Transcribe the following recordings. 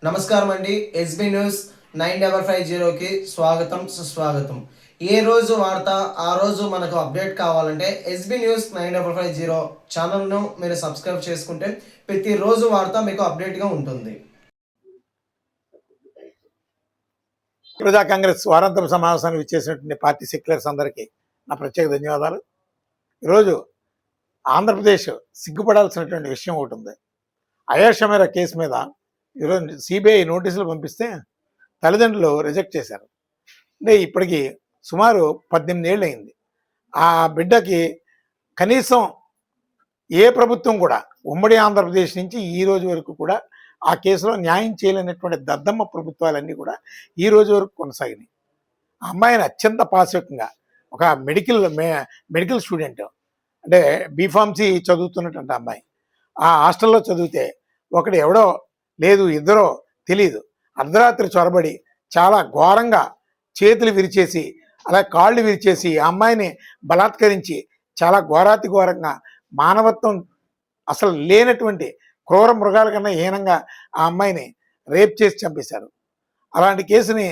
నమస్కారం అండి. SB news 9550కి స్వాగతం సుస్వాగతం. ఏ రోజు వార్త ఆ రోజు మనకు అప్డేట్ కావాలంటే ఎస్బీ న్యూస్ 9550 ఛానల్ను మీరు సబ్స్క్రైబ్ చేసుకుంటే ప్రతిరోజు వార్త మీకు అప్డేట్గా ఉంటుంది. ప్రజా కాంగ్రెస్ వారాంతర సమావేశానికి ఇచ్చేసినటువంటి పార్టీ సెక్యులర్స్ అందరికీ నా ప్రత్యేక ధన్యవాదాలు. ఈరోజు ఆంధ్రప్రదేశ్ సిగ్గుపడాల్సినటువంటి విషయం ఒకటి ఉంది. అయాషా మీరా కేసు మీద ఈరోజు సిబిఐ నోటీసులు పంపిస్తే తల్లిదండ్రులు రిజెక్ట్ చేశారు. అంటే ఇప్పటికి సుమారు 18 ఏళ్ళు అయింది. ఆ బిడ్డకి కనీసం ఏ ప్రభుత్వం కూడా ఉమ్మడి ఆంధ్రప్రదేశ్ నుంచి ఈ రోజు వరకు కూడా ఆ కేసులో న్యాయం చేయలేనటువంటి దద్దమ్మ ప్రభుత్వాలన్నీ కూడా ఈ రోజు వరకు కొనసాగినాయి. ఆ అమ్మాయిని అత్యంత పాశవికంగా ఒక మెడికల్ స్టూడెంట్, అంటే బీఫార్మసీ చదువుతున్నటువంటి అమ్మాయి ఆ హాస్టల్లో చదివితే ఒకడు ఎవడో లేదు ఇద్దరో తెలియదు అర్ధరాత్రి చొరబడి చాలా ఘోరంగా చేతులు విరిచేసి అలా కాళ్ళు విరిచేసి ఆ అమ్మాయిని బలాత్కరించి చాలా ఘోరాతి ఘోరంగా మానవత్వం అసలు లేనటువంటి క్రూర మృగాల కన్నా హీనంగా ఆ అమ్మాయిని రేప్ చేసి చంపేశారు. అలాంటి కేసుని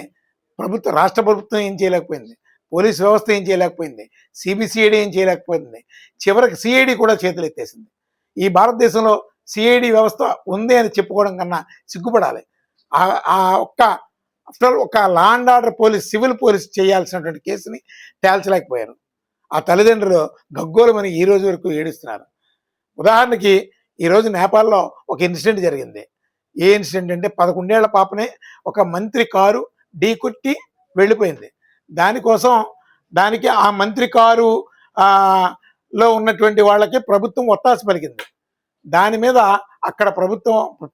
రాష్ట్ర ప్రభుత్వం ఏం చేయలేకపోయింది, పోలీస్ వ్యవస్థ ఏం చేయలేకపోయింది, సిబిసిఐడి ఏం చేయలేకపోయింది, చివరికి సిఐడి కూడా చేతులు ఎత్తేసింది. ఈ భారతదేశంలో సిఐడి వ్యవస్థ ఉంది అని చెప్పుకోవడం కన్నా సిగ్గుపడాలి. ఒక law and order police, civil police చేయాల్సినటువంటి కేసుని తేల్చలేకపోయారు. ఆ తల్లిదండ్రులు గగ్గోలమని ఈ రోజు వరకు ఏడుస్తున్నారు. ఉదాహరణకి ఈరోజు నేపాల్లో ఒక ఇన్సిడెంట్ జరిగింది. ఏ ఇన్సిడెంట్ అంటే 11 ఏళ్ల పాపనే ఒక మంత్రి కారు ఢీకొట్టి వెళ్ళిపోయింది. దానికి ఆ మంత్రి కారు లో ఉన్నటువంటి వాళ్ళకి ప్రభుత్వం ఒత్తాస పలికింది. దాని మీద అక్కడ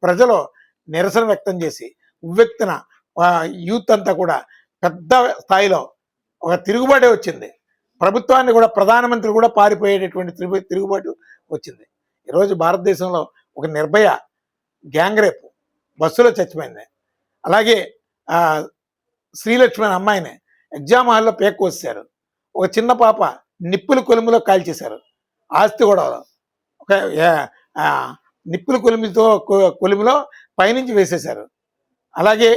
ప్రజలు నిరసన వ్యక్తం చేసి ఉవ్వెత్తున యూత్ అంతా కూడా పెద్ద స్థాయిలో ఒక తిరుగుబాటు వచ్చింది. ప్రభుత్వాన్ని కూడా, ప్రధానమంత్రి కూడా పారిపోయేటటువంటి తిరుగుబాటు వచ్చింది. ఈరోజు భారతదేశంలో ఒక నిర్భయ గ్యాంగ్ రేప్ బస్సులో చచ్చిపోయింది. అలాగే శ్రీలక్ష్మి అమ్మాయిని ఎగ్జామ్ హాల్లో పేక్కొచ్చారు. ఒక చిన్న పాప నిప్పుల కొలుములో కాల్చేశారు. ఆస్తి కూడా ఒక నిప్పుల కొలుములో పైనుంచి వేసేశారు. అలాగే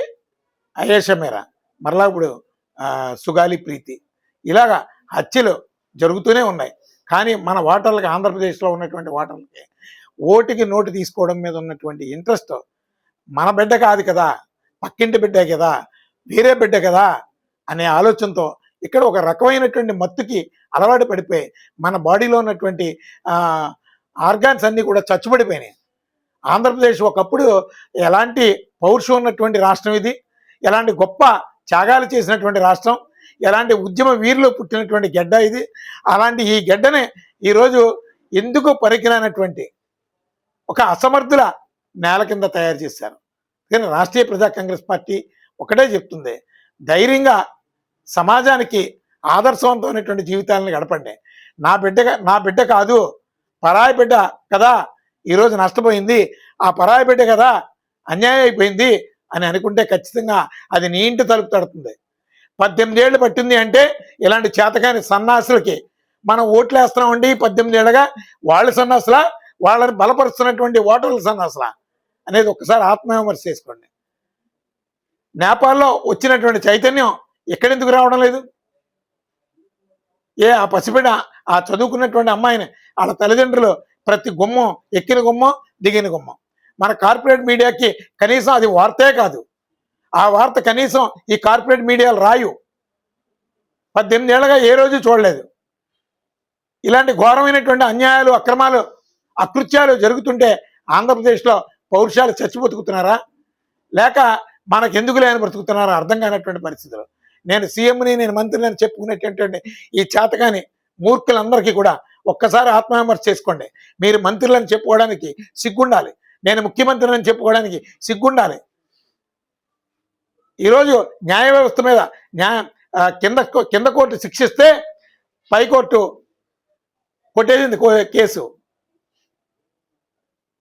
అయేషా మీరా, మరలా ఇప్పుడు సుగాలి ప్రీతి, ఇలాగా హత్యలు జరుగుతూనే ఉన్నాయి. కానీ మన ఓటర్లకి, ఆంధ్రప్రదేశ్లో ఉన్నటువంటి ఓటర్లకి ఓటుకి నోటు తీసుకోవడం మీద ఉన్నటువంటి ఇంట్రెస్ట్, మన బిడ్డ కాదు కదా, పక్కింటి బిడ్డే కదా, వేరే బిడ్డ కదా అనే ఆలోచనతో ఇక్కడ ఒక రకమైనటువంటి మత్తుకి అలవాటు పడిపోయి మన బాడీలో ఉన్నటువంటి ఆర్గాన్స్ అన్నీ కూడా చచ్చుబడిపోయినాయి. ఆంధ్రప్రదేశ్ ఒకప్పుడు ఎలాంటి పౌరుషం ఉన్నటువంటి రాష్ట్రం ఇది, ఎలాంటి గొప్ప త్యాగాలు చేసినటువంటి రాష్ట్రం, ఎలాంటి ఉద్యమ వీరులు పుట్టినటువంటి గడ్డ ఇది. అలాంటి ఈ గడ్డనే ఈరోజు ఎందుకు పనికిరానటువంటి ఒక అసమర్థుల నేల కింద తయారు చేశారు. కానీ రాష్ట్రీయ ప్రజా కాంగ్రెస్ పార్టీ ఒకటే చెప్తుంది, ధైర్యంగా సమాజానికి ఆదర్శవంతమైనటువంటి జీవితాలను గడపండి. నా బిడ్డ కాదు, పరాయి బిడ్డ కదా ఈరోజు నష్టపోయింది, ఆ పరాయి బిడ్డ కదా అన్యాయం అయిపోయింది అని అనుకుంటే ఖచ్చితంగా అది నీ ఇంటి తలుపు తడుతుంది. 18 ఏళ్ళు పట్టింది అంటే ఇలాంటి చేతకాని సన్నాసులకి మనం ఓట్లు వేస్తున్నామండి. 18 ఏళ్ళగా వాళ్ళ సన్నాసులా, వాళ్ళని బలపరుస్తున్నటువంటి ఓటర్ల సన్నాసులా అనేది ఒక్కసారి ఆత్మవిమర్శ చేసుకోండి. నేపాల్లో వచ్చినటువంటి చైతన్యం ఎక్కడెందుకు రావడం లేదు? ఆ పసిబిడ్డ, ఆ చదువుకున్నటువంటి అమ్మాయిని వాళ్ళ తల్లిదండ్రులు ప్రతి గుమ్మం, ఎక్కిన గుమ్మం, దిగిన గుమ్మం, మన కార్పొరేట్ మీడియాకి కనీసం అది వార్తే కాదు, ఆ వార్త కనీసం ఈ కార్పొరేట్ మీడియాలు రాయు. 18 ఏళ్ళగా ఏ రోజు చూడలేదు. ఇలాంటి ఘోరమైనటువంటి అన్యాయాలు, అక్రమాలు, అకృత్యాలు జరుగుతుంటే ఆంధ్రప్రదేశ్లో పౌరుషాలు చచ్చి బతుకుతున్నారా, లేక మనకెందుకు లేని బ్రతుకుతున్నారా అర్థం కానటువంటి పరిస్థితులు. నేను సీఎంని, నేను మంత్రిని అని చెప్పుకునేటటువంటి ఈ చేతకాని మూర్ఖులందరికీ కూడా ఒక్కసారి ఆత్మవిమర్శ చేసుకోండి. మీరు మంత్రులని చెప్పుకోవడానికి సిగ్గుండాలి, నేను ముఖ్యమంత్రిని చెప్పుకోవడానికి సిగ్గుండాలి. ఈరోజు న్యాయ వ్యవస్థ మీద కింద కోర్టు శిక్షిస్తే పైకోర్టు కొట్టేసింది కేసు.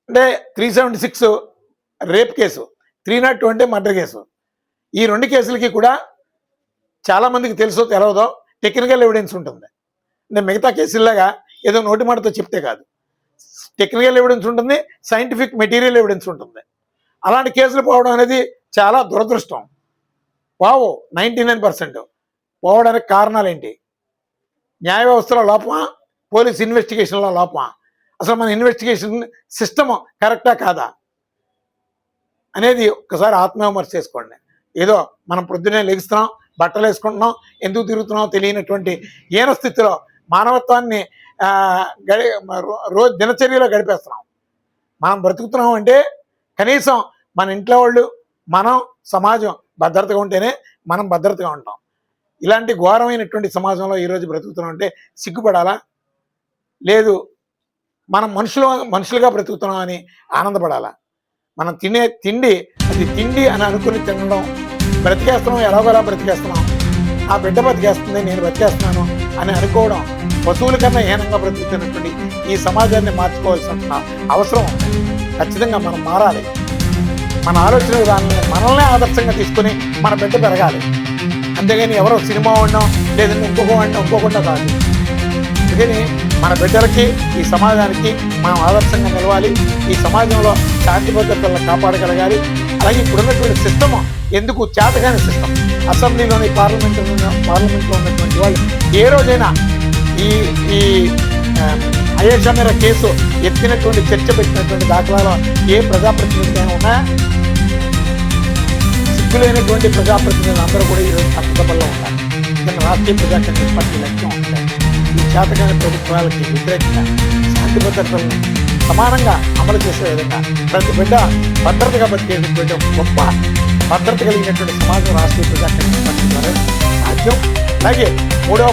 అంటే 376 రేప్ కేసు, 302 అంటే మర్డర్ కేసు. ఈ 2 కేసులకి కూడా చాలామందికి తెలుసో తెలవదో టెక్నికల్ ఎవిడెన్స్ ఉంటుంది. అంటే మిగతా కేసుల్లాగా ఏదో నోటి మాటతో చెప్తే కాదు, టెక్నికల్ ఎవిడెన్స్ ఉంటుంది, సైంటిఫిక్ మెటీరియల్ ఎవిడెన్స్ ఉంటుంది. అలాంటి కేసులు పోవడం అనేది చాలా దురదృష్టం. 99% పోవడానికి కారణాలు ఏంటి? న్యాయ వ్యవస్థలో లోపమా, పోలీస్ ఇన్వెస్టిగేషన్లో లోపమా, అసలు మన ఇన్వెస్టిగేషన్ సిస్టమ్ కరెక్టా కాదా అనేది ఒక్కసారి ఆత్మవిమర్శ చేసుకోండి. ఏదో మనం పొద్దున్నే లెగుస్తున్నాం, బట్టలు వేసుకుంటున్నాం, ఎందుకు తిరుగుతున్నాం తెలియనటువంటి హీన స్థితిలో మానవత్వాన్ని రోజు దినచర్యలో గడిపేస్తున్నాం. మనం బ్రతుకుతున్నాం అంటే కనీసం మన ఇంట్లో వాళ్ళు, మనం, సమాజం భద్రతగా ఉంటేనే మనం భద్రతగా ఉంటాం. ఇలాంటి ఘోరమైనటువంటి సమాజంలో ఈరోజు బ్రతుకుతున్నాం అంటే సిగ్గుపడాలా? లేదు మనం మనుషులుగా బ్రతుకుతున్నాం అని ఆనందపడాలా? మనం తినే తిండి అది తిండి అని అనుకుని తినడం, బ్రతికేస్తున్నాం, ఎలాగోలా బ్రతికేస్తున్నాం, ఆ బిడ్డ బ్రతికేస్తుంది, నేను బ్రతికేస్తున్నాను అని అనుకోవడం, పశువుల కన్నా హీనంగా బ్రతుకుతున్నటువంటి ఈ సమాజాన్ని మార్చుకోవాల్సిన అవసరం ఖచ్చితంగా మనం మారాలి. మన ఆలోచన విధానాన్ని మనల్నే ఆదర్శంగా తీసుకుని మన బిడ్డ పెరగాలి. అంతేగాని ఎవరో సినిమా వాడినాం లేదంటే ఇంకొకకుండా కాదు. అందుకని మన బిడ్డలకి, ఈ సమాజానికి మనం ఆదర్శంగా నిలవాలి. ఈ సమాజంలో శాంతి భద్రతలను కాపాడగలగాలి. అలాగే ఇప్పుడున్నటువంటి సిస్టమ్ ఎందుకు చేతగాని సిస్టమ్, అసెంబ్లీలోని పార్లమెంట్లో ఉన్నటువంటి వాళ్ళు ఏ రోజైనా ఈ అయోధ్య మీద కేసు ఎత్తినటువంటి చర్చ పెట్టినటువంటి దాఖలాలో ఏ ప్రజాప్రతినిధులు ఉన్నాయా? సిగ్గులైనటువంటి ప్రజాప్రతినిధులు అందరూ కూడా ఈరోజు చట్టసభల్లో ఉంటారు. కానీ రాష్ట్రీయ ప్రజా కాంగ్రెస్ పార్టీ లక్ష్యం ఉంటాయి ఈ చేతకాని ప్రభుత్వాలకి వ్యతిరేకంగా శాంతి భద్రతలను సమానంగా అమలు చేసే విధంగా ప్రతి బిడ్డ భద్రతగా బతికేటటువంటి గొప్ప భద్రత కలిగినటువంటి సమాజం రాష్ట్రీయ ప్రజా కాంగ్రెస్ పార్టీ ద్వారా సాధ్యం. అలాగే 3వ